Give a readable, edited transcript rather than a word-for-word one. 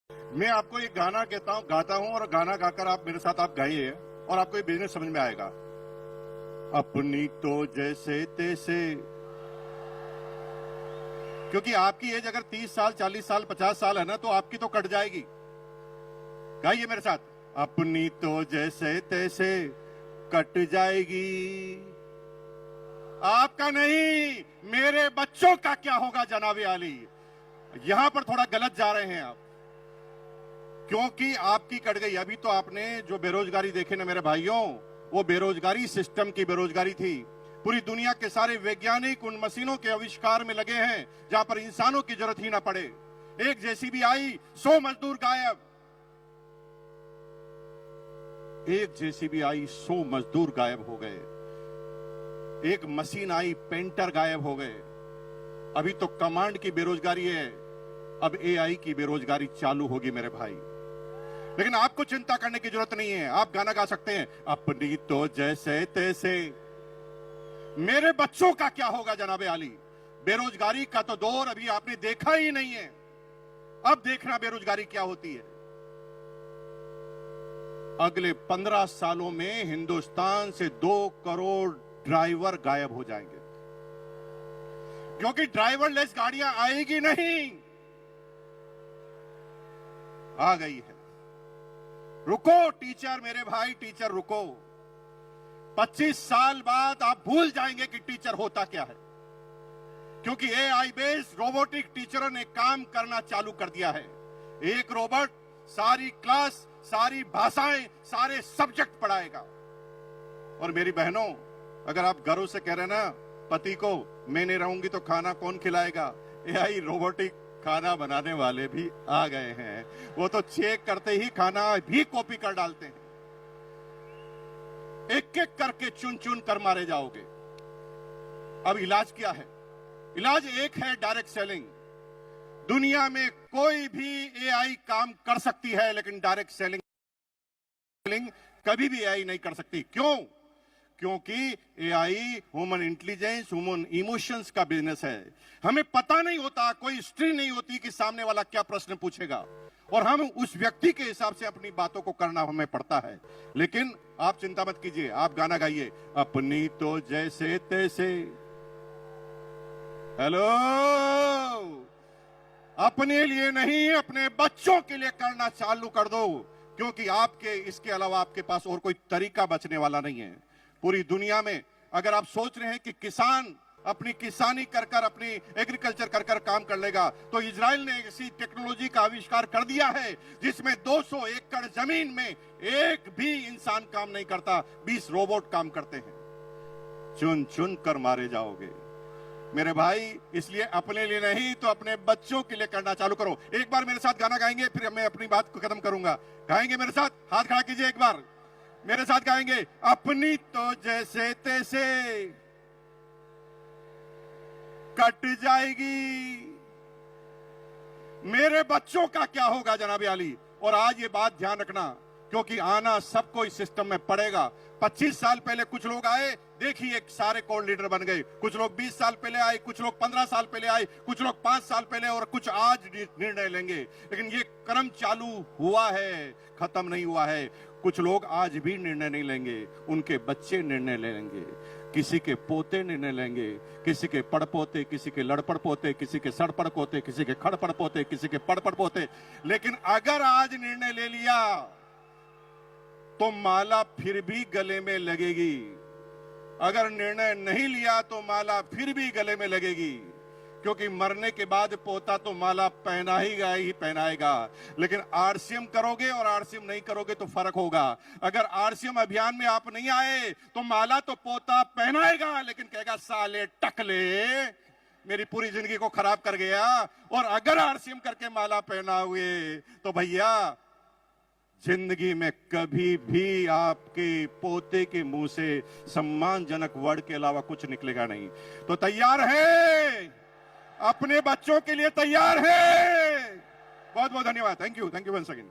मैं आपको एक गाना गाता हूं और गाना गाकर आप मेरे साथ आप गाइए और आपको ये बिजनेस समझ में आएगा। अपनी तो जैसे तैसे, क्योंकि आपकी एज अगर 30 साल 40 साल 50 साल है ना, तो आपकी तो कट जाएगी। गाइए मेरे साथ, अपनी तो जैसे तैसे कट जाएगी, आपका नहीं मेरे बच्चों का क्या होगा जनाबे आली। यहां पर थोड़ा गलत जा रहे हैं आप, क्योंकि आपकी कट गई। अभी तो आपने जो बेरोजगारी देखे ना मेरे भाइयों, वो बेरोजगारी सिस्टम की बेरोजगारी थी। पूरी दुनिया के सारे वैज्ञानिक उन मशीनों के आविष्कार में लगे हैं जहां पर इंसानों की जरूरत ही ना पड़े। एक जेसीबी आई, 100 मजदूर गायब। एक जेसीबी आई, 100 मजदूर गायब हो गए। एक मशीन आई, पेंटर गायब हो गए। अभी तो कमांड की बेरोजगारी है, अब एआई की बेरोजगारी चालू होगी मेरे भाई। लेकिन आपको चिंता करने की जरूरत नहीं है। आप गाना गा सकते हैं, अपनी तो जैसे तैसे मेरे बच्चों का क्या होगा जनाबे आली। बेरोजगारी का तो दौर अभी आपने देखा ही नहीं है, अब देखना बेरोजगारी क्या होती है। अगले 15 सालों में हिंदुस्तान से 2 करोड़ ड्राइवर गायब हो जाएंगे, क्योंकि ड्राइवरलेस गाड़ियां आएगी नहीं। आ गई है। रुको टीचर, मेरे भाई टीचर रुको। 25 साल बाद आप भूल जाएंगे कि टीचर होता क्या है, क्योंकि एआई बेस्ड रोबोटिक टीचरों ने काम करना चालू कर दिया है। एक रोबोट सारी क्लास, सारी भाषाएं, सारे सब्जेक्ट पढ़ाएगा। और मेरी बहनों, अगर आप गर्व से कह रहे हैं ना पति को, मैं नहीं रहूंगी तो खाना कौन खिलाएगा, एआई रोबोटिक खाना बनाने वाले भी आ गए हैं। वो तो चेक करते ही खाना भी कॉपी कर डालते हैं। एक एक करके चुन चुन कर मारे जाओगे। अब इलाज क्या है? इलाज एक है, डायरेक्ट सेलिंग। दुनिया में कोई भी एआई काम कर सकती है, लेकिन डायरेक्ट सेलिंग कभी भी एआई नहीं कर सकती। क्यों? क्योंकि AI human intelligence, human emotions का बिजनेस है। हमें पता नहीं होता, कोई हिस्ट्री नहीं होती कि सामने वाला क्या प्रश्न पूछेगा, और हम उस व्यक्ति के हिसाब से अपनी बातों को करना हमें पड़ता है। लेकिन आप चिंता मत कीजिए, आप गाना गाइए, अपनी तो जैसे तैसे। हेलो, अपने लिए नहीं, अपने बच्चों के लिए करना चालू कर दो, क्योंकि आपके इसके अलावा आपके पास और कोई तरीका बचने वाला नहीं है। पूरी दुनिया में अगर आप सोच रहे हैं कि किसान अपनी किसानी कर कर, अपनी एग्रीकल्चर कर कर काम कर लेगा, तो इजराइल ने ऐसी टेक्नोलॉजी का आविष्कार कर दिया है जिसमें 200 एकड़ जमीन में एक भी इंसान काम नहीं करता, 20 रोबोट काम करते हैं। चुन चुन कर मारे जाओगे मेरे भाई। इसलिए अपने लिए नहीं तो अपने बच्चों के लिए करना चालू करो। एक बार मेरे साथ गाना गाएंगे, फिर मैं अपनी बात को खत्म करूंगा। गाएंगे मेरे साथ? हाथ खड़ा कीजिए, एक बार मेरे साथ गाएंगे, अपनी तो जैसे तैसे कट जाएगी, मेरे बच्चों का क्या होगा जनाबे आली। और आज ये बात ध्यान रखना, क्योंकि आना सबको इस सिस्टम में पड़ेगा। 25 साल पहले कुछ लोग आए, देखिए सारे कोर लीडर बन गए। कुछ लोग 20 साल पहले आए, कुछ लोग 15 साल पहले आए, कुछ लोग 5 साल पहले, और कुछ आज निर्णय लेंगे। लेकिन ये क्रम चालू हुआ है, खत्म नहीं हुआ है। कुछ लोग आज भी निर्णय नहीं लेंगे, उनके बच्चे निर्णय लेंगे, किसी के पोते निर्णय लेंगे, किसी के पड़पोते, किसी के लड़पड़ पोते, किसी के सड़पड़ पोते, किसी के खड़पड़ पोते, किसी के पड़पड़ पोते। लेकिन अगर आज निर्णय ले लिया तो माला फिर भी गले में लगेगी। अगर निर्णय नहीं लिया तो माला फिर भी गले में लगेगी, क्योंकि मरने के बाद पोता तो माला पहनाएगा। लेकिन आरसीएम करोगे और आरसीएम नहीं करोगे तो फर्क होगा। अगर आरसीएम अभियान में आप नहीं आए तो माला तो पोता पहनाएगा, लेकिन कहेगा साले टकले मेरी पूरी जिंदगी को खराब कर गया। और अगर आरसीएम करके माला पहना हुए तो भैया जिंदगी में कभी भी आपके पोते के मुंह से सम्मानजनक वर्ड के अलावा कुछ निकलेगा नहीं। तो तैयार है? अपने बच्चों के लिए तैयार है? बहुत बहुत धन्यवाद। Thank you once again.